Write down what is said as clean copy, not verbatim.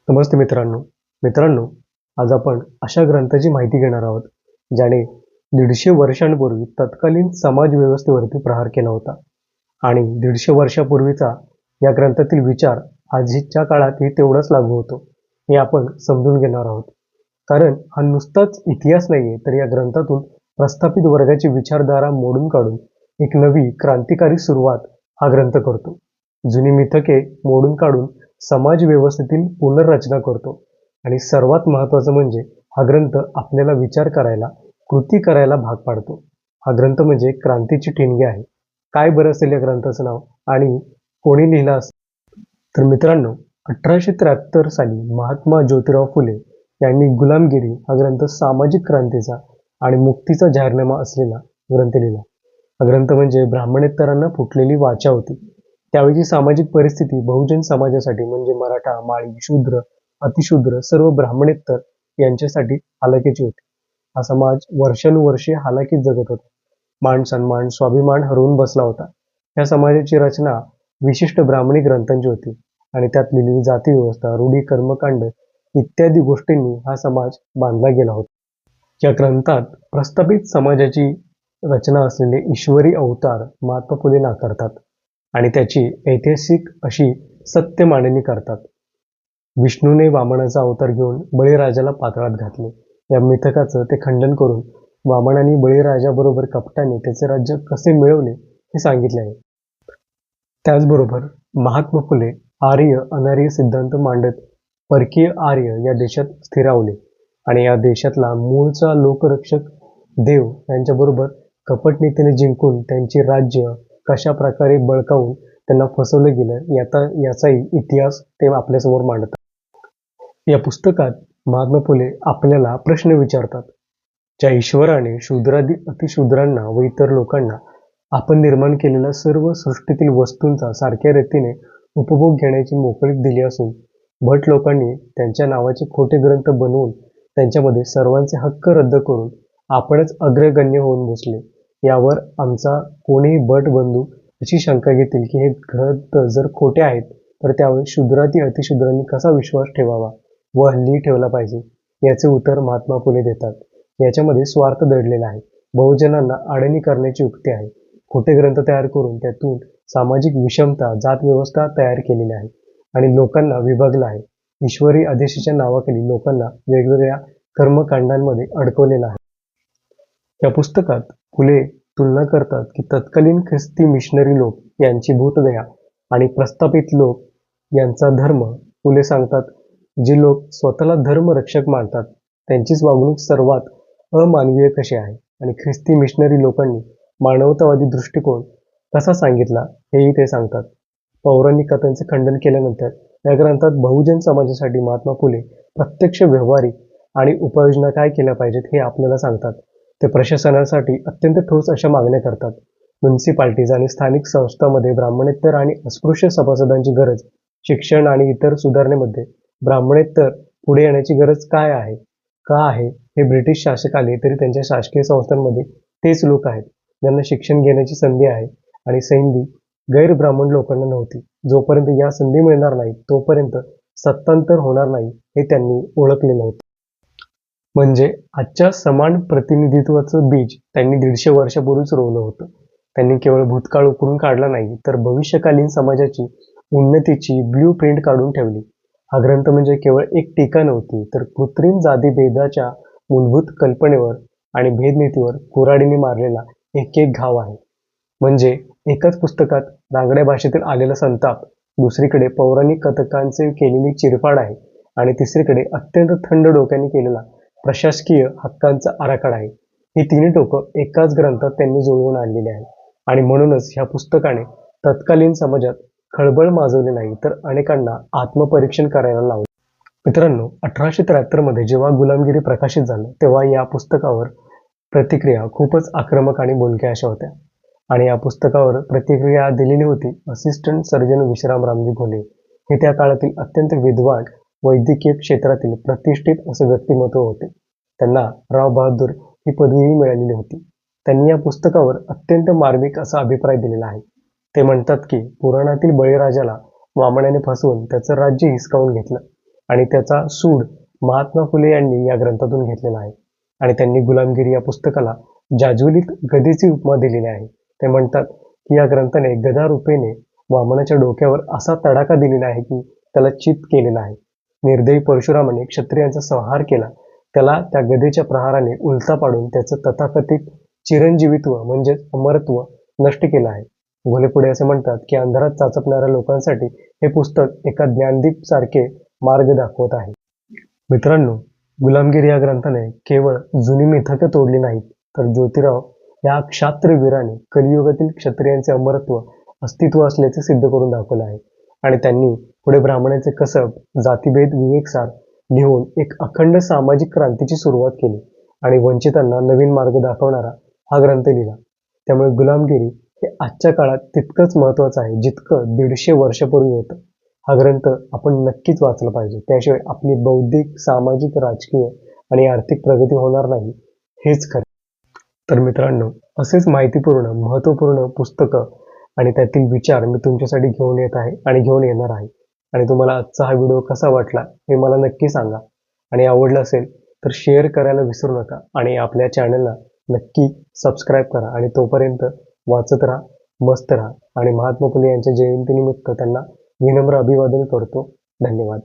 नमस्ते मित्रांनो, आज आपण अशा ग्रंथाची माहिती घेणार आहोत ज्याने 150 वर्षांपूर्वी तत्कालीन समाज व्यवस्थेवरती प्रहार केला होता आणि 150 वर्षापूर्वीचा या ग्रंथातील विचार आजच्या काळातही तेवढाच लागू होतो हे आपण समजून घेणार आहोत. कारण हा नुसताच इतिहास नाहीये, तर या ग्रंथातून प्रस्थापित वर्गाची विचारधारा मोडून काढून एक नवी क्रांतिकारी सुरुवात हा ग्रंथ करतो. जुनी मिथके मोडून काढून समाज व्यवस्थेतील पुनर्रचना करतो आणि सर्वात महत्त्वाचं म्हणजे हा ग्रंथ आपल्याला विचार करायला, कृती करायला भाग पाडतो. हा ग्रंथ म्हणजे क्रांतीची ठिणगी आहे. काय बरं असेल या ग्रंथाचं नाव आणि कोणी लिहिलं असेल? तर मित्रांनो, 1873 साली महात्मा ज्योतिराव फुले यांनी गुलामगिरी हा ग्रंथ सामाजिक क्रांतीचा आणि मुक्तीचा जाहीरनामा असलेला ग्रंथ लिहिला. हा ग्रंथ म्हणजे ब्राह्मणेतरांना फुटलेली वाचा होती. त्यावेळची सामाजिक परिस्थिती बहुजन समाजासाठी म्हणजे मराठा, माळी, शूद्र, अतिशूद्र सर्व ब्राह्मणेतर यांच्यासाठी हालाकीची होती. हा समाज वर्षानुवर्षे हालाकीत जगत होता. मान सन्मान, स्वाभिमान हरवून बसला होता. या समाजाची रचना विशिष्ट ब्राह्मणी ग्रंथांची होती आणि त्यात लिहिलेली जाती व्यवस्था, रूढी, कर्मकांड इत्यादी गोष्टींनी हा समाज बांधला गेला होता. या ग्रंथात प्रस्थापित समाजाची रचना असलेले ईश्वरी अवतार महात्मा फुले नाकारतात आणि त्याची ऐतिहासिक अशी सत्य मांडणी करतात. विष्णूने वामनाचा अवतार घेऊन बळीराजाला पाताळात घातले. या मिथकाचं ते खंडन करून वामनाने बळीराजाबरोबर कपटाने त्याचे राज्य कसे मिळवले हे सांगितले आहे. त्याचबरोबर महात्मा फुले आर्य अनार्य सिद्धांत मांडत परकीय आर्य या देशात स्थिरावले आणि या देशातला मूळचा लोकरक्षक देव यांच्याबरोबर कपटनीतीने जिंकून त्यांचे राज्य कशा प्रकारे बळकावून त्यांना फसवलं गेलं याचाही इतिहास ते आपल्यासमोर मांडतात. या पुस्तकात महात्मा फुले आपल्याला प्रश्न विचारतात. ज्या ईश्वराने शूद्रादी अतिशूद्रांना व इतर लोकांना आपण निर्माण केलेल्या सर्व सृष्टीतील वस्तूंचा सारख्या रीतीने उपभोग घेण्याची मोकळीक दिली असून भट लोकांनी त्यांच्या नावाचे खोटे ग्रंथ बनवून त्यांच्यामध्ये सर्वांचे हक्क रद्द करून आपणच अग्रगण्य होऊन बसले, यावर आमचा कोणीही भट बंधू अशी शंका घेतील की हे ग्रंथ जर खोटे आहेत तर त्यावर शूद्राती अतिशूद्रांनी कसा विश्वास ठेवावा व हल्ली ठेवला पाहिजे, याचे उत्तर महात्मा फुले देतात. याच्यामध्ये स्वार्थ दडलेला आहे. बहुजनांना अडणी करण्याची युक्ती आहे. खोटे ग्रंथ तयार करून त्यातून सामाजिक विषमता, जात व्यवस्था तयार केलेली आहे आणि लोकांना विभागलं आहे. ईश्वरी आदेशाच्या नावाखाली लोकांना वेगवेगळ्या कर्मकांडांमध्ये अडकवलेलं आहे. या पुस्तकात फुले तुलना करतात की तत्कालीन ख्रिस्ती मिशनरी लोक यांची भूतदया आणि प्रस्थापित लोक यांचा धर्म. फुले सांगतात, जे लोक स्वतःला धर्मरक्षक मानतात त्यांचीच वागणूक सर्वात अमानवीय कशी आहे आणि ख्रिस्ती मिशनरी लोकांनी मानवतावादी दृष्टिकोन कसा सांगितला हेही ते सांगतात. पौराणिक कथांचे खंडन केल्यानंतर या ग्रंथात बहुजन समाजासाठी महात्मा फुले प्रत्यक्ष व्यवहारिक आणि उपाययोजना काय केल्या पाहिजेत हे आपल्याला सांगतात. ते प्रशासनासाठी अत्यंत ठोस अशा मागण्या करतात. म्युनिसिपालिटीज आणि स्थानिक संस्थांमध्ये ब्राह्मणेतर आणि अस्पृश्य सभासदांची गरज, शिक्षण आणि इतर सुधारणेमध्ये ब्राह्मणेतर पुढे येण्याची गरज काय आहे, का आहे हे ब्रिटिश शासक आले तरी त्यांच्या शासकीय संस्थांमध्ये तेच लोक आहेत ज्यांना शिक्षण घेण्याची संधी आहे आणि संधी गैर ब्राह्मण लोकांना नव्हती. जोपर्यंत या संधी मिळणार नाही तोपर्यंत सत्तांतर होणार नाही हे त्यांनी ओळखले नव्हते. म्हणजे आजच्या समान प्रतिनिधित्वाचं बीज त्यांनी 150 वर्षापूर्वीच रोवलं होतं. त्यांनी केवळ भूतकाळ उकरून काढला नाही तर भविष्यकालीन समाजाची उन्नतीची ब्ल्यू प्रिंट काढून ठेवली. हा ग्रंथ म्हणजे केवळ एक टीका नव्हती तर कृत्रिम जातीभेदाच्या मूलभूत कल्पनेवर आणि भेदनीतीवर कुऱ्हाडीने मारलेला एक घाव आहे. म्हणजे एकाच पुस्तकात रांगड्या भाषेतील आलेला संताप, दुसरीकडे पौराणिक कथकांचे केलेली चिरफाड आहे आणि तिसरीकडे अत्यंत थंड डोक्याने केलेला प्रशासकीय हक्कांचा आराखडा आहे. ही तिन्ही टोकं एकाच ग्रंथात त्यांनी जुळवून आणलेली आहे आणि म्हणूनच ह्या पुस्तकाने तत्कालीन समाजात खळबळ माजवली नाही तर अनेकांना आत्मपरीक्षण करायला लावले. मित्रांनो, 1873 मध्ये जेव्हा गुलामगिरी प्रकाशित झालं तेव्हा या पुस्तकावर प्रतिक्रिया खूपच आक्रमक आणि बोलक्या अशा होत्या आणि या पुस्तकावर प्रतिक्रिया दिलेली होती असिस्टंट सर्जन विश्राम रामजी घोले. हे त्या काळातील अत्यंत विद्वान वैद्यकीय क्षेत्रातील प्रतिष्ठित असं व्यक्तिमत्व होते. त्यांना राव बहादूर ही पदवीही मिळालेली होती. त्यांनी या पुस्तकावर अत्यंत मार्मिक असा अभिप्राय दिलेला आहे. ते म्हणतात की पुराणातील बळीराजाला वामनाने फसवून त्याचं राज्य हिसकावून घेतलं. आणि त्याचा सूड महात्मा फुले यांनी या ग्रंथातून घेतलेला आहे. आणि त्यांनी गुलामगिरी या पुस्तकाला जाज्वलित गदेची उपमा दिलेली आहे. ते म्हणतात की या ग्रंथाने गदा रूपेने वामनाच्या डोक्यावर असा तडाखा दिलेला आहे की त्याला चित केलेला आहे. निर्दयी परशुरामाने क्षत्रियांचा संहार केला, त्याला त्या गदेच्या प्रहाराने उलथा पाडून त्याचं तथाकथित चिरंजीवित्व म्हणजेच अमरत्व नष्ट केलं आहे. घोले पुढे असे म्हणतात की अंधारात चाचपणाऱ्या लोकांसाठी हे पुस्तक एका ज्ञानदीप सारखे मार्ग दाखवत आहे. मित्रांनो, गुलामगिरी या ग्रंथाने केवळ जुनी मिथकं तोडली नाहीत, तर ज्योतिराव या क्षात्रवीराने कलियुगातील क्षत्रियांचे अमरत्व अस्तित्व असल्याचे सिद्ध करून दाखवले आहे. आणि त्यांनी पुढे ब्राह्मणांचे कसब, जातिभेद विवेकसार लिहून एक अखंड सामाजिक क्रांतीची सुरुवात केली आणि वंचितांना नवीन मार्ग दाखवणारा हा ग्रंथ लिहिला. त्यामुळे गुलामगिरी हे आजच्या काळात तितकंच महत्त्वाचं आहे जितकं 150 वर्षापूर्वी होतं. हा ग्रंथ आपण नक्कीच वाचला पाहिजे. त्याशिवाय आपली बौद्धिक, सामाजिक, राजकीय आणि आर्थिक प्रगती होणार नाही, हेच खरे. तर मित्रांनो, असेच माहितीपूर्ण, महत्त्वपूर्ण पुस्तकं आणि त्यातील विचार मी तुमच्यासाठी घेऊन येत आहे आणि घेऊन येणार आहे. आणि तुम्हाला आजचा हा व्हिडिओ कसा वाटला हे मला नक्की सांगा. आणि आवडला असेल तर शेअर करायला विसरू नका आणि आपल्या चॅनलला नक्की सबस्क्राईब करा. आणि तोपर्यंत वाचत राहा, मस्त राहा आणि महात्मा फुले यांच्या जयंतीनिमित्त त्यांना विनम्र अभिवादन करतो. धन्यवाद.